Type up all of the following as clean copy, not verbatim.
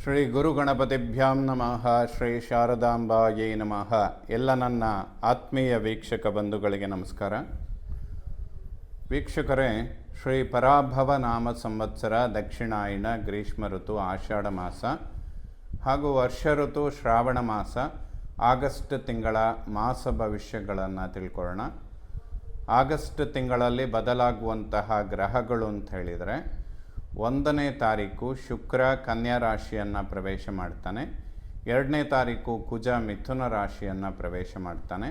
ಶ್ರೀ ಗುರು ಗಣಪತಿಭ್ಯಾಂ ನಮಃ. ಶ್ರೀ ಶಾರದಾಂಬಾಯೇ ನಮಃ. ಎಲ್ಲ ನನ್ನ ಆತ್ಮೀಯ ವೀಕ್ಷಕ ಬಂಧುಗಳಿಗೆ ನಮಸ್ಕಾರ. ವೀಕ್ಷಕರೇ, ಶ್ರೀ ಪರಾಭವ ನಾಮ ಸಂವತ್ಸರ ದಕ್ಷಿಣಾಯನ ಗ್ರೀಷ್ಮ ಋತು ಆಷಾಢ ಮಾಸ ಹಾಗೂ ವರ್ಷ ಋತು ಶ್ರಾವಣ ಮಾಸ ಆಗಸ್ಟ್ ತಿಂಗಳ ಮಾಸ ಭವಿಷ್ಯಗಳನ್ನು ತಿಳ್ಕೊಳ್ಳೋಣ. ಆಗಸ್ಟ್ ತಿಂಗಳಲ್ಲಿ ಬದಲಾಗುವಂತಹ ಗ್ರಹಗಳು ಅಂತ ಹೇಳಿದರೆ, 1ನೇ ತಾರೀಕು ಶುಕ್ರ ಕನ್ಯಾ ರಾಶಿಯನ್ನು ಪ್ರವೇಶ ಮಾಡ್ತಾನೆ. 2ನೇ ತಾರೀಕು ಕುಜ ಮಿಥುನ ರಾಶಿಯನ್ನು ಪ್ರವೇಶ ಮಾಡ್ತಾನೆ.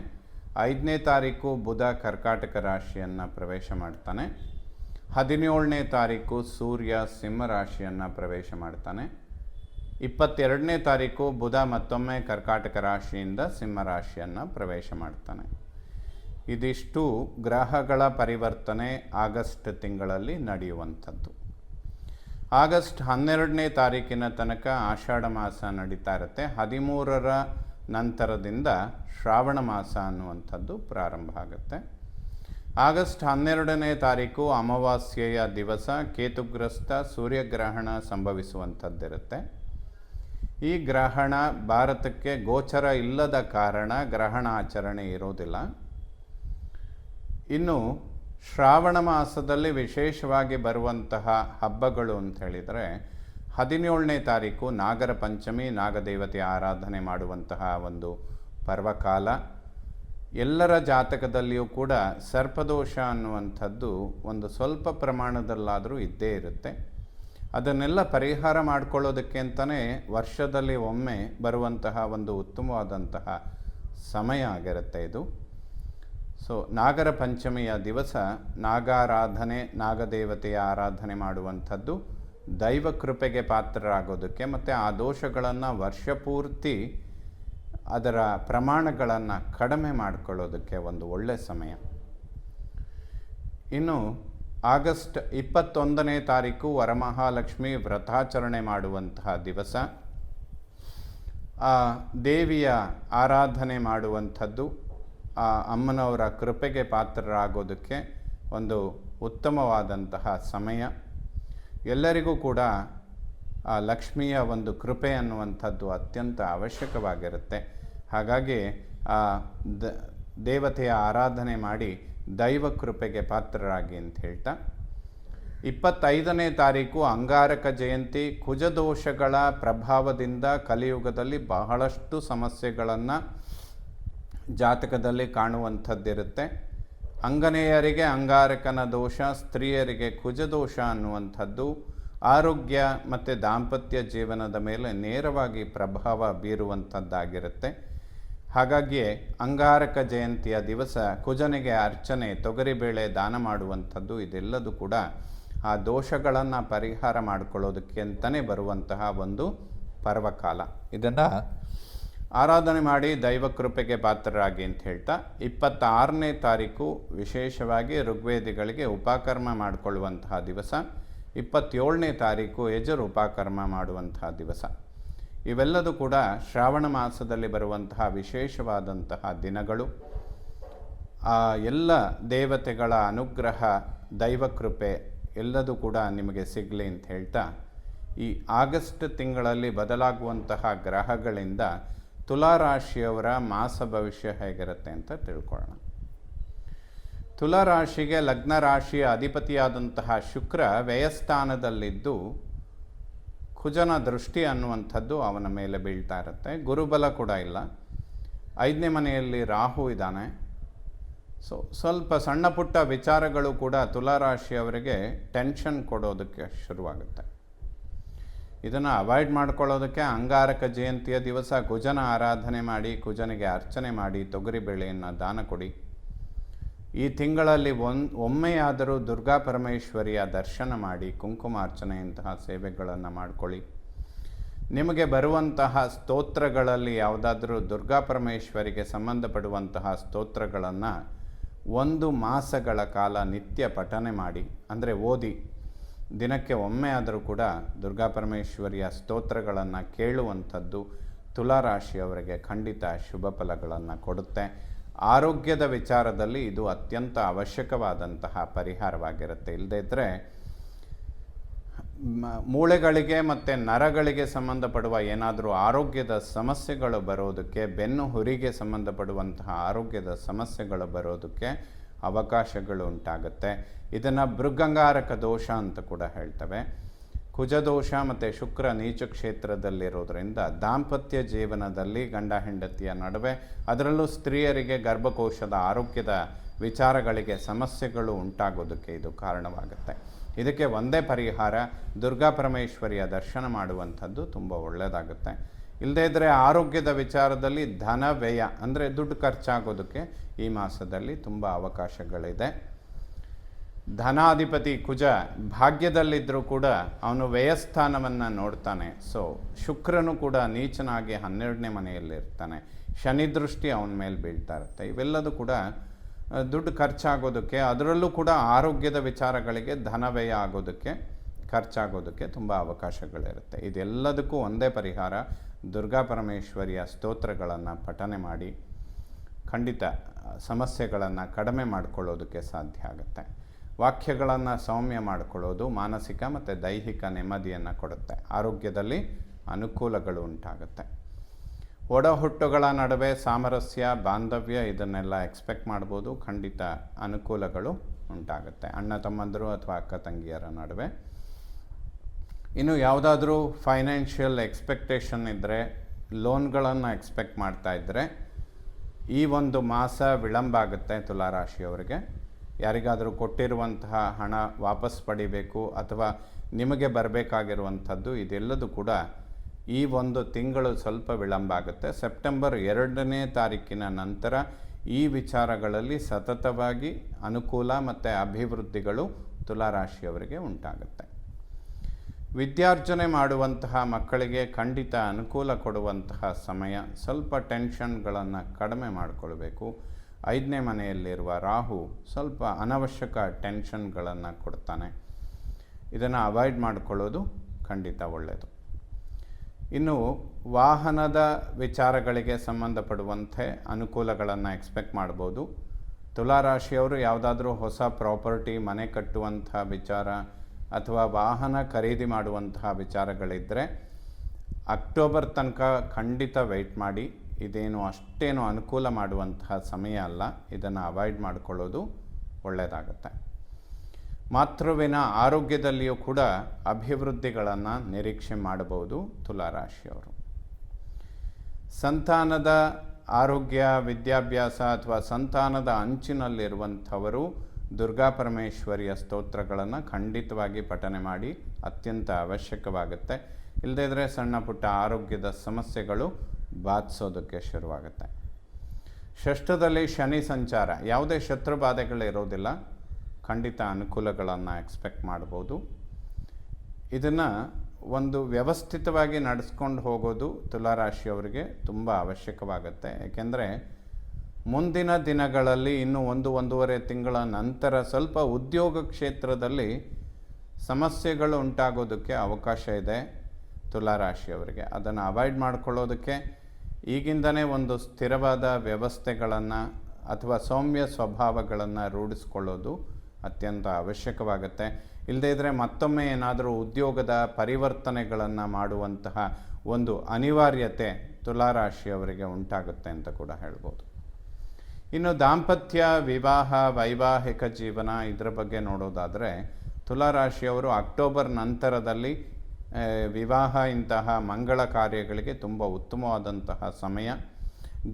5ನೇ ತಾರೀಕು ಬುಧ ಕರ್ಕಾಟಕ ರಾಶಿಯನ್ನು ಪ್ರವೇಶ ಮಾಡ್ತಾನೆ. 17ನೇ ತಾರೀಕು ಸೂರ್ಯ ಸಿಂಹ ರಾಶಿಯನ್ನು ಪ್ರವೇಶ ಮಾಡ್ತಾನೆ. 22ನೇ ತಾರೀಕು ಬುಧ ಮತ್ತೊಮ್ಮೆ ಕರ್ಕಾಟಕ ರಾಶಿಯಿಂದ ಸಿಂಹ ರಾಶಿಯನ್ನು ಪ್ರವೇಶ ಮಾಡ್ತಾನೆ. ಇದಿಷ್ಟು ಗ್ರಹಗಳ ಪರಿವರ್ತನೆ ಆಗಸ್ಟ್ ತಿಂಗಳಲ್ಲಿ ನಡೆಯುವಂಥದ್ದು. ಆಗಸ್ಟ್ 12ನೇ ತಾರೀಕಿನ ತನಕ ಆಷಾಢ ಮಾಸ ನಡೀತಾ ಇರುತ್ತೆ. 13ರ ನಂತರದಿಂದ ಶ್ರಾವಣ ಮಾಸ ಅನ್ನುವಂಥದ್ದು ಪ್ರಾರಂಭ ಆಗುತ್ತೆ. ಆಗಸ್ಟ್ 12ನೇ ತಾರೀಕು ಅಮಾವಾಸ್ಯೆಯ ದಿವಸ ಕೇತುಗ್ರಸ್ತ ಸೂರ್ಯಗ್ರಹಣ ಸಂಭವಿಸುವಂಥದ್ದಿರುತ್ತೆ. ಈ ಗ್ರಹಣ ಭಾರತಕ್ಕೆ ಗೋಚರ ಇಲ್ಲದ ಕಾರಣ ಗ್ರಹಣ ಆಚರಣೆ ಇರೋದಿಲ್ಲ. ಇನ್ನು ಶ್ರಾವಣ ಮಾಸದಲ್ಲಿ ವಿಶೇಷವಾಗಿ ಬರುವಂತಹ ಹಬ್ಬಗಳು ಅಂತ ಹೇಳಿದರೆ, 17ನೇ ತಾರೀಕು ನಾಗರ ಪಂಚಮಿ, ನಾಗದೇವತೆ ಆರಾಧನೆ ಮಾಡುವಂತಹ ಒಂದು ಪರ್ವಕಾಲ. ಎಲ್ಲರ ಜಾತಕದಲ್ಲಿಯೂ ಕೂಡ ಸರ್ಪದೋಷ ಅನ್ನುವಂಥದ್ದು ಒಂದು ಸ್ವಲ್ಪ ಪ್ರಮಾಣದಲ್ಲಾದರೂ ಇದ್ದೇ ಇರುತ್ತೆ. ಅದನ್ನೆಲ್ಲ ಪರಿಹಾರ ಮಾಡಿಕೊಳ್ಳೋದಕ್ಕೆ ಅಂತಲೇ ವರ್ಷದಲ್ಲಿ ಒಮ್ಮೆ ಬರುವಂತಹ ಒಂದು ಉತ್ತಮವಾದಂತಹ ಸಮಯ ಆಗಿರುತ್ತೆ ಇದು. ಸೊ ನಾಗರ ಪಂಚಮಿಯ ದಿವಸ ನಾಗಾರಾಧನೆ, ನಾಗದೇವತೆಯ ಆರಾಧನೆ ಮಾಡುವಂಥದ್ದು ದೈವ ಕೃಪೆಗೆ ಪಾತ್ರರಾಗೋದಕ್ಕೆ ಮತ್ತು ಆ ದೋಷಗಳನ್ನು ವರ್ಷಪೂರ್ತಿ ಅದರ ಪ್ರಮಾಣಗಳನ್ನು ಕಡಿಮೆ ಮಾಡಿಕೊಳ್ಳೋದಕ್ಕೆ ಒಂದು ಒಳ್ಳೆಯ ಸಮಯ. ಇನ್ನು ಆಗಸ್ಟ್ 21ನೇ ತಾರೀಕು ವರಮಹಾಲಕ್ಷ್ಮಿ ವ್ರತಾಚರಣೆ ಮಾಡುವಂತಹ ದಿವಸ. ಆ ದೇವಿಯ ಆರಾಧನೆ ಮಾಡುವಂಥದ್ದು, ಆ ಅಮ್ಮನವರ ಕೃಪೆಗೆ ಪಾತ್ರರಾಗೋದಕ್ಕೆ ಒಂದು ಉತ್ತಮವಾದಂತಹ ಸಮಯ. ಎಲ್ಲರಿಗೂ ಕೂಡ ಆ ಲಕ್ಷ್ಮಿಯ ಒಂದು ಕೃಪೆ ಅನ್ನುವಂಥದ್ದು ಅತ್ಯಂತ ಅವಶ್ಯಕವಾಗಿರುತ್ತೆ. ಹಾಗಾಗಿ ಆ ದೇವತೆಯ ಆರಾಧನೆ ಮಾಡಿ ದೈವ ಕೃಪೆಗೆ ಪಾತ್ರರಾಗಿ ಅಂತ ಹೇಳ್ತಾ, 25ನೇ ತಾರೀಕು ಅಂಗಾರಕ ಜಯಂತಿ. ಕುಜದೋಷಗಳ ಪ್ರಭಾವದಿಂದ ಕಲಿಯುಗದಲ್ಲಿ ಬಹಳಷ್ಟು ಸಮಸ್ಯೆಗಳನ್ನು ಜಾತಕದಲ್ಲಿ ಕಾಣುವಂಥದ್ದಿರುತ್ತೆ. ಅಂಗನೆಯರಿಗೆ ಅಂಗಾರಕನ ದೋಷ, ಸ್ತ್ರೀಯರಿಗೆ ಕುಜದೋಷ ಅನ್ನುವಂಥದ್ದು ಆರೋಗ್ಯ ಮತ್ತು ದಾಂಪತ್ಯ ಜೀವನದ ಮೇಲೆ ನೇರವಾಗಿ ಪ್ರಭಾವ ಬೀರುವಂಥದ್ದಾಗಿರುತ್ತೆ. ಹಾಗಾಗಿಯೇ ಅಂಗಾರಕ ಜಯಂತಿಯ ದಿವಸ ಕುಜನಿಗೆ ಅರ್ಚನೆ, ತೊಗರಿಬೇಳೆ ದಾನ ಮಾಡುವಂಥದ್ದು, ಇದೆಲ್ಲದೂ ಕೂಡ ಆ ದೋಷಗಳನ್ನು ಪರಿಹಾರ ಮಾಡಿಕೊಳ್ಳೋದಕ್ಕೆ ಅಂತಲೇ ಬರುವಂತಹ ಒಂದು ಪರ್ವಕಾಲ. ಇದನ್ನು ಆರಾಧನೆ ಮಾಡಿ ದೈವ ಕೃಪೆಗೆ ಪಾತ್ರರಾಗಿ ಅಂತ ಹೇಳ್ತಾ, 26ನೇ ತಾರೀಕು ವಿಶೇಷವಾಗಿ ಋಗ್ವೇದಿಗಳಿಗೆ ಉಪಕರ್ಮ ಮಾಡಿಕೊಳ್ಳುವಂತಹ ದಿವಸ. 27ನೇ ತಾರೀಕು ಯಜುರ್ ಉಪಕರ್ಮ ಮಾಡುವಂತಹ ದಿವಸ. ಇವೆಲ್ಲದೂ ಕೂಡ ಶ್ರಾವಣ ಮಾಸದಲ್ಲಿ ಬರುವಂತಹ ವಿಶೇಷವಾದಂತಹ ದಿನಗಳು. ಆ ಎಲ್ಲ ದೇವತೆಗಳ ಅನುಗ್ರಹ, ದೈವ ಕೃಪೆ ಎಲ್ಲದೂ ಕೂಡ ನಿಮಗೆ ಸಿಗಲಿ ಅಂತ ಹೇಳ್ತಾ, ಈ ಆಗಸ್ಟ್ ತಿಂಗಳಲ್ಲಿ ಬದಲಾಗುವಂತಹ ಗ್ರಹಗಳಿಂದ ತುಲಾರಾಶಿಯವರ ಮಾಸ ಭವಿಷ್ಯ ಹೇಗಿರುತ್ತೆ ಅಂತ ತಿಳ್ಕೊಳ್ಳೋಣ. ತುಲಾರಾಶಿಗೆ ಲಗ್ನ ರಾಶಿಯ ಅಧಿಪತಿಯಾದಂತಹ ಶುಕ್ರ ವ್ಯಯಸ್ಥಾನದಲ್ಲಿದ್ದು ಕುಜನ ದೃಷ್ಟಿ ಅನ್ನುವಂಥದ್ದು ಅವನ ಮೇಲೆ ಬೀಳ್ತಾ ಇರುತ್ತೆ. ಗುರುಬಲ ಕೂಡ ಇಲ್ಲ. 5ನೇ ಮನೆಯಲ್ಲಿ ರಾಹು ಇದ್ದಾನೆ. ಸ್ವಲ್ಪ ಸಣ್ಣ ಪುಟ್ಟ ವಿಚಾರಗಳು ಕೂಡ ತುಲಾರಾಶಿಯವರಿಗೆ ಟೆನ್ಷನ್ ಕೊಡೋದಕ್ಕೆ ಶುರುವಾಗುತ್ತೆ. ಇದನ್ನು ಅವಾಯ್ಡ್ ಮಾಡ್ಕೊಳ್ಳೋದಕ್ಕೆ ಅಂಗಾರಕ ಜಯಂತಿಯ ದಿವಸ ಕುಜನ ಆರಾಧನೆ ಮಾಡಿ, ಕುಜನಿಗೆ ಅರ್ಚನೆ ಮಾಡಿ, ತೊಗರಿಬೇಳೆಯನ್ನು ದಾನ ಕೊಡಿ. ಈ ತಿಂಗಳಲ್ಲಿ ಒಮ್ಮೆಯಾದರೂ ದುರ್ಗಾ ಪರಮೇಶ್ವರಿಯ ದರ್ಶನ ಮಾಡಿ, ಕುಂಕುಮಾರ್ಚನೆಯಂತಹ ಸೇವೆಗಳನ್ನು ಮಾಡಿಕೊಳ್ಳಿ. ನಿಮಗೆ ಬರುವಂತಹ ಸ್ತೋತ್ರಗಳಲ್ಲಿ ಯಾವುದಾದ್ರೂ ದುರ್ಗಾ ಪರಮೇಶ್ವರಿಗೆ ಸಂಬಂಧಪಡುವಂತಹ ಸ್ತೋತ್ರಗಳನ್ನು 1 ಮಾಸಗಳ ಕಾಲ ನಿತ್ಯ ಪಠನೆ ಮಾಡಿ, ಅಂದರೆ ಓದಿ. ದಿನಕ್ಕೆ ಒಮ್ಮೆ ಆದರೂ ಕೂಡ ದುರ್ಗಾ ಪರಮೇಶ್ವರಿಯ ಸ್ತೋತ್ರಗಳನ್ನು ಕೇಳುವಂಥದ್ದು ತುಲಾರಾಶಿಯವರಿಗೆ ಖಂಡಿತ ಶುಭ ಫಲಗಳನ್ನು ಕೊಡುತ್ತೆ. ಆರೋಗ್ಯದ ವಿಚಾರದಲ್ಲಿ ಇದು ಅತ್ಯಂತ ಅವಶ್ಯಕವಾದಂತಹ ಪರಿಹಾರವಾಗಿರುತ್ತೆ. ಇಲ್ಲದೇ ಇದ್ದರೆ ಮೂಳೆಗಳಿಗೆ ಮತ್ತು ನರಗಳಿಗೆ ಸಂಬಂಧಪಡುವ ಏನಾದರೂ ಆರೋಗ್ಯದ ಸಮಸ್ಯೆಗಳು ಬರೋದಕ್ಕೆ, ಬೆನ್ನು ಹುರಿಗೆ ಸಂಬಂಧಪಡುವಂತಹ ಆರೋಗ್ಯದ ಸಮಸ್ಯೆಗಳು ಬರೋದಕ್ಕೆ ಅವಕಾಶಗಳು ಉಂಟಾಗುತ್ತೆ. ಇದನ್ನು ಭೃಗಂಗಾರಕ ದೋಷ ಅಂತ ಕೂಡ ಹೇಳ್ತವೆ. ಕುಜದೋಷ ಮತ್ತು ಶುಕ್ರ ನೀಚ ಕ್ಷೇತ್ರದಲ್ಲಿರೋದ್ರಿಂದ ದಾಂಪತ್ಯ ಜೀವನದಲ್ಲಿ ಗಂಡ ಹೆಂಡತಿಯ ನಡುವೆ, ಅದರಲ್ಲೂ ಸ್ತ್ರೀಯರಿಗೆ ಗರ್ಭಕೋಶದ ಆರೋಗ್ಯದ ವಿಚಾರಗಳಿಗೆ ಸಮಸ್ಯೆಗಳು ಉಂಟಾಗೋದಕ್ಕೆ ಇದು ಕಾರಣವಾಗುತ್ತೆ. ಇದಕ್ಕೆ ಒಂದೇ ಪರಿಹಾರ, ದುರ್ಗಾ ಪರಮೇಶ್ವರಿಯ ದರ್ಶನ ಮಾಡುವಂಥದ್ದು ತುಂಬ ಒಳ್ಳೆಯದಾಗುತ್ತೆ. ಇಲ್ಲದೇ ಇದ್ದರೆ ಆರೋಗ್ಯದ ವಿಚಾರದಲ್ಲಿ ಧನ ವ್ಯಯ ಅಂದರೆ ದುಡ್ಡು ಖರ್ಚಾಗೋದಕ್ಕೆ ಈ ಮಾಸದಲ್ಲಿ ತುಂಬ ಅವಕಾಶಗಳಿದೆ. ಧನಾಧಿಪತಿ ಕುಜ ಭಾಗ್ಯದಲ್ಲಿದ್ದರೂ ಕೂಡ ಅವನು ವ್ಯಯಸ್ಥಾನವನ್ನು ನೋಡ್ತಾನೆ. ಸೊ ಶುಕ್ರನು ಕೂಡ ನೀಚನಾಗಿ 12ನೇ ಮನೆಯಲ್ಲಿರ್ತಾನೆ. ಶನಿ ದೃಷ್ಟಿ ಅವನ ಮೇಲೆ ಬೀಳ್ತಾ ಇರುತ್ತೆ. ಇವೆಲ್ಲದೂ ಕೂಡ ದುಡ್ಡು ಖರ್ಚಾಗೋದಕ್ಕೆ, ಅದರಲ್ಲೂ ಕೂಡ ಆರೋಗ್ಯದ ವಿಚಾರಗಳಿಗೆ ಧನ ವ್ಯಯ ಆಗೋದಕ್ಕೆ, ಖರ್ಚಾಗೋದಕ್ಕೆ ತುಂಬ ಅವಕಾಶಗಳಿರುತ್ತೆ. ಇದೆಲ್ಲದಕ್ಕೂ ಒಂದೇ ಪರಿಹಾರ, ದುರ್ಗಾ ಪರಮೇಶ್ವರಿಯ ಸ್ತೋತ್ರಗಳನ್ನು ಪಠನೆ ಮಾಡಿ ಖಂಡಿತ ಸಮಸ್ಯೆಗಳನ್ನು ಕಡಿಮೆ ಮಾಡಿಕೊಳ್ಳೋದಕ್ಕೆ ಸಾಧ್ಯ ಆಗುತ್ತೆ. ವಾಕ್ಯಗಳನ್ನು ಸೌಮ್ಯ ಮಾಡಿಕೊಳ್ಳೋದು ಮಾನಸಿಕ ಮತ್ತು ದೈಹಿಕ ನೆಮ್ಮದಿಯನ್ನು ಕೊಡುತ್ತೆ. ಆರೋಗ್ಯದಲ್ಲಿ ಅನುಕೂಲಗಳು ಉಂಟಾಗುತ್ತೆ. ಒಡಹುಟ್ಟುಗಳ ನಡುವೆ ಸಾಮರಸ್ಯ, ಬಾಂಧವ್ಯ ಇದನ್ನೆಲ್ಲ ಎಕ್ಸ್ಪೆಕ್ಟ್ ಮಾಡ್ಬೋದು. ಖಂಡಿತ ಅನುಕೂಲಗಳು ಉಂಟಾಗುತ್ತೆ ಅಣ್ಣ ತಮ್ಮಂದರು ಅಥವಾ ಅಕ್ಕ ತಂಗಿಯರ ನಡುವೆ. ಇನ್ನು ಯಾವುದಾದ್ರೂ ಫೈನಾನ್ಷಿಯಲ್ ಎಕ್ಸ್ಪೆಕ್ಟೇಷನ್ ಇದ್ದರೆ, ಲೋನ್ಗಳನ್ನು ಎಕ್ಸ್ಪೆಕ್ಟ್ ಮಾಡ್ತಾ ಇದ್ದರೆ ಈ ಒಂದು ಮಾಸ ವಿಳಂಬ ಆಗುತ್ತೆ ತುಲಾರಾಶಿಯವರಿಗೆ. ಯಾರಿಗಾದರೂ ಕೊಟ್ಟಿರುವಂತಹ ಹಣ ವಾಪಸ್ ಪಡಿಬೇಕು ಅಥವಾ ನಿಮಗೆ ಬರಬೇಕಾಗಿರುವಂಥದ್ದು, ಇದೆಲ್ಲದೂ ಕೂಡ ಈ ಒಂದು ತಿಂಗಳು ಸ್ವಲ್ಪ ವಿಳಂಬ ಆಗುತ್ತೆ. ಸೆಪ್ಟೆಂಬರ್ 2ನೇ ತಾರೀಕಿನ ನಂತರ ಈ ವಿಚಾರಗಳಲ್ಲಿ ಸತತವಾಗಿ ಅನುಕೂಲ ಮತ್ತು ಅಭಿವೃದ್ಧಿಗಳು ತುಲಾರಾಶಿಯವರಿಗೆ ಉಂಟಾಗುತ್ತೆ. ವಿದ್ಯಾರ್ಜನೆ ಮಾಡುವಂತಹ ಮಕ್ಕಳಿಗೆ ಖಂಡಿತ ಅನುಕೂಲ ಕೊಡುವಂತಹ ಸಮಯ. ಸ್ವಲ್ಪ ಟೆನ್ಷನ್ಗಳನ್ನು ಕಡಿಮೆ ಮಾಡಿಕೊಳ್ಬೇಕು. 5ನೇ ಮನೆಯಲ್ಲಿರುವ ರಾಹು ಸ್ವಲ್ಪ ಅನವಶ್ಯಕ ಟೆನ್ಷನ್ಗಳನ್ನು ಕೊಡ್ತಾನೆ. ಇದನ್ನು ಅವಾಯ್ಡ್ ಮಾಡಿಕೊಳ್ಳೋದು ಖಂಡಿತ ಒಳ್ಳೆಯದು. ಇನ್ನು ವಾಹನದ ವಿಚಾರಗಳಿಗೆ ಸಂಬಂಧಪಡುವಂತೆ ಅನುಕೂಲಗಳನ್ನು ಎಕ್ಸ್ಪೆಕ್ಟ್ ಮಾಡ್ಬೋದು. ತುಲಾರಾಶಿಯವರು ಯಾವುದಾದ್ರೂ ಹೊಸ ಪ್ರಾಪರ್ಟಿ, ಮನೆ ಕಟ್ಟುವಂಥ ವಿಚಾರ ಅಥವಾ ವಾಹನ ಖರೀದಿ ಮಾಡುವಂತಹ ವಿಚಾರಗಳಿದ್ದರೆ ಅಕ್ಟೋಬರ್ ತನಕ ಖಂಡಿತ ವೆಯ್ಟ್ ಮಾಡಿ. ಇದೇನು ಅಷ್ಟೇನು ಅನುಕೂಲ ಮಾಡುವಂತಹ ಸಮಯ ಅಲ್ಲ. ಇದನ್ನು ಅವಾಯ್ಡ್ ಮಾಡಿಕೊಳ್ಳೋದು ಒಳ್ಳೆಯದಾಗುತ್ತೆ. ಮಾತೃವಿನ ಆರೋಗ್ಯದಲ್ಲಿಯೂ ಕೂಡ ಅಭಿವೃದ್ಧಿಗಳನ್ನು ನಿರೀಕ್ಷೆ ಮಾಡಬಹುದು ತುಲಾರಾಶಿಯವರು. ಸಂತಾನದ ಆರೋಗ್ಯ, ವಿದ್ಯಾಭ್ಯಾಸ ಅಥವಾ ಸಂತಾನದ ಅಂಚಿನಲ್ಲಿರುವಂಥವರು ದುರ್ಗಾ ಪರಮೇಶ್ವರಿಯ ಸ್ತೋತ್ರಗಳನ್ನು ಖಂಡಿತವಾಗಿ ಪಠನೆ ಮಾಡಿ, ಅತ್ಯಂತ ಅವಶ್ಯಕವಾಗುತ್ತೆ. ಇಲ್ಲದೇ ಇದ್ದರೆ ಸಣ್ಣ ಪುಟ್ಟ ಆರೋಗ್ಯದ ಸಮಸ್ಯೆಗಳು ಬಾಧಿಸೋದಕ್ಕೆ ಶುರುವಾಗುತ್ತೆ. ಷಷ್ಠದಲ್ಲಿ ಶನಿ ಸಂಚಾರ, ಯಾವುದೇ ಶತ್ರುಬಾಧೆಗಳಿರೋದಿಲ್ಲ. ಖಂಡಿತ ಅನುಕೂಲಗಳನ್ನು ಎಕ್ಸ್ಪೆಕ್ಟ್ ಮಾಡ್ಬೋದು. ಇದನ್ನು ಒಂದು ವ್ಯವಸ್ಥಿತವಾಗಿ ನಡೆಸ್ಕೊಂಡು ಹೋಗೋದು ತುಲಾರಾಶಿಯವರಿಗೆ ತುಂಬ ಅವಶ್ಯಕವಾಗುತ್ತೆ. ಏಕೆಂದರೆ ಮುಂದಿನ ದಿನಗಳಲ್ಲಿ ಇನ್ನು 1-1.5 ತಿಂಗಳ ನಂತರ ಸ್ವಲ್ಪ ಉದ್ಯೋಗ ಕ್ಷೇತ್ರದಲ್ಲಿ ಸಮಸ್ಯೆಗಳು ಉಂಟಾಗೋದಕ್ಕೆ ಅವಕಾಶ ಇದೆ ತುಲಾರಾಶಿಯವರಿಗೆ. ಅದನ್ನು ಅವಾಯ್ಡ್ ಮಾಡಿಕೊಳ್ಳೋದಕ್ಕೆ ಈಗಿಂದನೇ ಒಂದು ಸ್ಥಿರವಾದ ವ್ಯವಸ್ಥೆಗಳನ್ನು ಅಥವಾ ಸೌಮ್ಯ ಸ್ವಭಾವಗಳನ್ನು ರೂಢಿಸ್ಕೊಳ್ಳೋದು ಅತ್ಯಂತ ಅವಶ್ಯಕವಾಗುತ್ತೆ. ಇಲ್ಲದೇ ಇದ್ದರೆ ಮತ್ತೊಮ್ಮೆ ಏನಾದರೂ ಉದ್ಯೋಗದ ಪರಿವರ್ತನೆಗಳನ್ನು ಮಾಡುವಂತಹ ಒಂದು ಅನಿವಾರ್ಯತೆ ತುಲಾರಾಶಿಯವರಿಗೆ ಉಂಟಾಗುತ್ತೆ ಅಂತ ಕೂಡ ಹೇಳ್ಬೋದು. ಇನ್ನು ದಾಂಪತ್ಯ, ವಿವಾಹ, ವೈವಾಹಿಕ ಜೀವನ ಇದರ ಬಗ್ಗೆ ನೋಡೋದಾದರೆ ತುಲಾರಾಶಿಯವರು ಅಕ್ಟೋಬರ್ ನಂತರದಲ್ಲಿ ವಿವಾಹ ಇಂತಹ ಮಂಗಳ ಕಾರ್ಯಗಳಿಗೆ ತುಂಬ ಉತ್ತಮವಾದಂತಹ ಸಮಯ.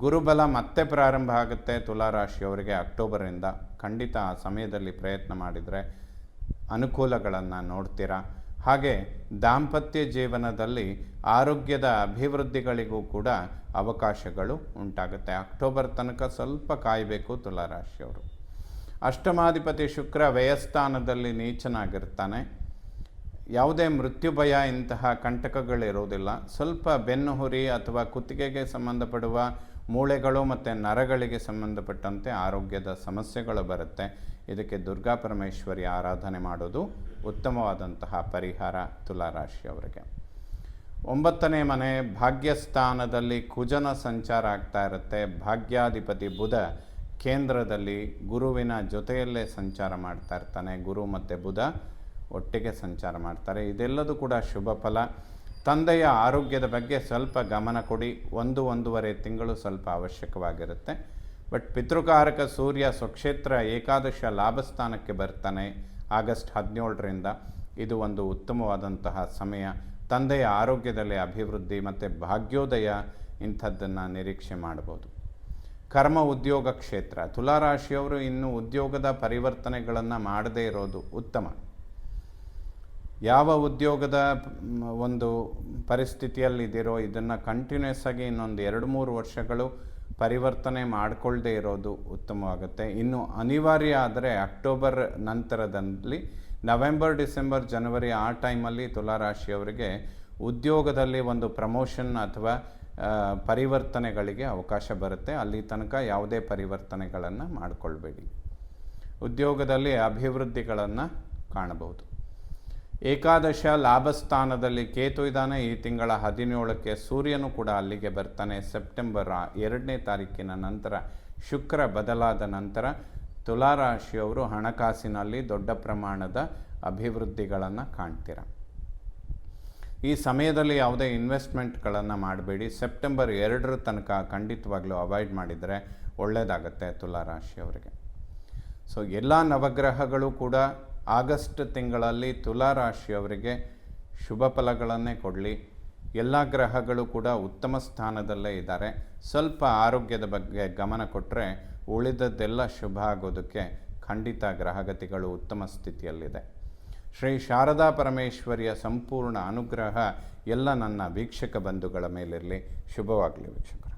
ಗುರುಬಲ ಮತ್ತೆ ಪ್ರಾರಂಭ ಆಗುತ್ತೆ ತುಲಾರಾಶಿಯವರಿಗೆ ಅಕ್ಟೋಬರಿಂದ. ಖಂಡಿತ ಆ ಸಮಯದಲ್ಲಿ ಪ್ರಯತ್ನ ಮಾಡಿದರೆ ಅನುಕೂಲಗಳನ್ನು ನೋಡ್ತೀರಾ. ಹಾಗೆ ದಾಂಪತ್ಯ ಜೀವನದಲ್ಲಿ ಆರೋಗ್ಯದ ಅಭಿವೃದ್ಧಿಗಳಿಗೂ ಕೂಡ ಅವಕಾಶಗಳು ಉಂಟಾಗುತ್ತೆ. ಅಕ್ಟೋಬರ್ ತನಕ ಸ್ವಲ್ಪ ಕಾಯಬೇಕು ತುಲಾರಾಶಿಯವರು. ಅಷ್ಟಮಾಧಿಪತಿ ಶುಕ್ರ ವ್ಯಯಸ್ಥಾನದಲ್ಲಿ ನೀಚನಾಗಿರ್ತಾನೆ. ಯಾವುದೇ ಮೃತ್ಯು ಭಯ ಇಂತಹ ಕಂಟಕಗಳಿರೋದಿಲ್ಲ. ಸ್ವಲ್ಪ ಬೆನ್ನು ಹುರಿ ಅಥವಾ ಕುತ್ತಿಗೆಗೆ ಸಂಬಂಧಪಡುವ ಮೂಳೆಗಳು ಮತ್ತು ನರಗಳಿಗೆ ಸಂಬಂಧಪಟ್ಟಂತೆ ಆರೋಗ್ಯದ ಸಮಸ್ಯೆಗಳು ಬರುತ್ತೆ. ಇದಕ್ಕೆ ದುರ್ಗಾ ಪರಮೇಶ್ವರಿ ಆರಾಧನೆ ಮಾಡೋದು ಉತ್ತಮವಾದಂತಹ ಪರಿಹಾರ ತುಲಾರಾಶಿಯವರಿಗೆ. 9ನೇ ಮನೆ ಭಾಗ್ಯಸ್ಥಾನದಲ್ಲಿ ಕುಜನ ಸಂಚಾರ ಆಗ್ತಾ ಇರುತ್ತೆ. ಭಾಗ್ಯಾಧಿಪತಿ ಬುಧ ಕೇಂದ್ರದಲ್ಲಿ ಗುರುವಿನ ಜೊತೆಯಲ್ಲೇ ಸಂಚಾರ ಮಾಡ್ತಾ ಇರ್ತಾನೆ. ಗುರು ಮತ್ತು ಬುಧ ಒಟ್ಟಿಗೆ ಸಂಚಾರ ಮಾಡ್ತಾರೆ. ಇದೆಲ್ಲದೂ ಕೂಡ ಶುಭ ಫಲ. ತಂದೆಯ ಆರೋಗ್ಯದ ಬಗ್ಗೆ ಸ್ವಲ್ಪ ಗಮನ ಕೊಡಿ. 1-1.5 ತಿಂಗಳು ಸ್ವಲ್ಪ ಅವಶ್ಯಕವಾಗಿರುತ್ತೆ. ಬಟ್ ಪಿತೃಕಾರಕ ಸೂರ್ಯ ಸ್ವಕ್ಷೇತ್ರ ಏಕಾದಶ ಲಾಭಸ್ಥಾನಕ್ಕೆ ಬರ್ತಾನೆ ಆಗಸ್ಟ್ 17ರಿಂದ. ಇದು ಒಂದು ಉತ್ತಮವಾದಂತಹ ಸಮಯ. ತಂದೆಯ ಆರೋಗ್ಯದಲ್ಲಿ ಅಭಿವೃದ್ಧಿ ಮತ್ತು ಭಾಗ್ಯೋದಯ ಇಂಥದ್ದನ್ನು ನಿರೀಕ್ಷೆ ಮಾಡ್ಬೋದು. ಕರ್ಮ ಉದ್ಯೋಗ ಕ್ಷೇತ್ರ ತುಲಾರಾಶಿಯವರು ಇನ್ನು ಉದ್ಯೋಗದ ಪರಿವರ್ತನೆಗಳನ್ನು ಮಾಡದೇ ಇರೋದು ಉತ್ತಮ. ಯಾವ ಉದ್ಯೋಗದ ಒಂದು ಪರಿಸ್ಥಿತಿಯಲ್ಲಿದ್ದೀರೋ ಇದನ್ನು ಕಂಟಿನ್ಯೂಸ್ ಆಗಿ ಇನ್ನೊಂದು 2-3 ವರ್ಷಗಳು ಪರಿವರ್ತನೆ ಮಾಡಿಕೊಳ್ಳದೇ ಇರೋದು ಉತ್ತಮವಾಗುತ್ತೆ. ಇನ್ನು ಅನಿವಾರ್ಯ ಆದರೆ ಅಕ್ಟೋಬರ್ ನಂತರದಲ್ಲಿ ನವೆಂಬರ್, ಡಿಸೆಂಬರ್, ಜನವರಿ ಆ ಟೈಮಲ್ಲಿ ತುಲಾರಾಶಿಯವರಿಗೆ ಉದ್ಯೋಗದಲ್ಲಿ ಒಂದು ಪ್ರಮೋಷನ್ ಅಥವಾ ಪರಿವರ್ತನೆಗಳಿಗೆ ಅವಕಾಶ ಬರುತ್ತೆ. ಅಲ್ಲಿ ತನಕ ಯಾವುದೇ ಪರಿವರ್ತನೆಗಳನ್ನು ಮಾಡಿಕೊಳ್ಬೇಡಿ. ಉದ್ಯೋಗದಲ್ಲಿ ಅಭಿವೃದ್ಧಿಗಳನ್ನು ಕಾಣಬಹುದು. ಏಕಾದಶ ಲಾಭಸ್ಥಾನದಲ್ಲಿ ಕೇತು ಇದ್ದಾನೆ. ಈ ತಿಂಗಳ 17ಕ್ಕೆ ಸೂರ್ಯನು ಕೂಡ ಅಲ್ಲಿಗೆ ಬರ್ತಾನೆ. ಸೆಪ್ಟೆಂಬರ್ 2ನೇ ತಾರೀಕಿನ ನಂತರ ಶುಕ್ರ ಬದಲಾದ ನಂತರ ತುಲಾರಾಶಿಯವರು ಹಣಕಾಸಿನಲ್ಲಿ ದೊಡ್ಡ ಪ್ರಮಾಣದ ಅಭಿವೃದ್ಧಿಗಳನ್ನು ಕಾಣ್ತೀರ. ಈ ಸಮಯದಲ್ಲಿ ಯಾವುದೇ ಇನ್ವೆಸ್ಟ್ಮೆಂಟ್ಗಳನ್ನು ಮಾಡಬೇಡಿ. ಸೆಪ್ಟೆಂಬರ್ 2ರ ತನಕ ಖಂಡಿತವಾಗ್ಲೂ ಅವಾಯ್ಡ್ ಮಾಡಿದರೆ ಒಳ್ಳೆಯದಾಗತ್ತೆ ತುಲಾರಾಶಿಯವರಿಗೆ. ಸೊ ಎಲ್ಲ ನವಗ್ರಹಗಳು ಕೂಡ ಆಗಸ್ಟ್ ತಿಂಗಳಲ್ಲಿ ತುಲಾರಾಶಿಯವರಿಗೆ ಶುಭ ಫಲಗಳನ್ನೇ ಕೊಡಲಿ. ಎಲ್ಲ ಗ್ರಹಗಳು ಕೂಡ ಉತ್ತಮ ಸ್ಥಾನದಲ್ಲೇ ಇದ್ದಾರೆ. ಸ್ವಲ್ಪ ಆರೋಗ್ಯದ ಬಗ್ಗೆ ಗಮನ ಕೊಟ್ಟರೆ ಉಳಿದದ್ದೆಲ್ಲ ಶುಭ ಆಗೋದಕ್ಕೆ ಖಂಡಿತ ಗ್ರಹಗತಿಗಳು ಉತ್ತಮ ಸ್ಥಿತಿಯಲ್ಲಿದೆ. ಶ್ರೀ ಶಾರದಾ ಪರಮೇಶ್ವರಿಯ ಸಂಪೂರ್ಣ ಅನುಗ್ರಹ ಎಲ್ಲ ನನ್ನ ವೀಕ್ಷಕ ಬಂಧುಗಳ ಮೇಲಿರಲಿ. ಶುಭವಾಗಲಿ ವೀಕ್ಷಕರು.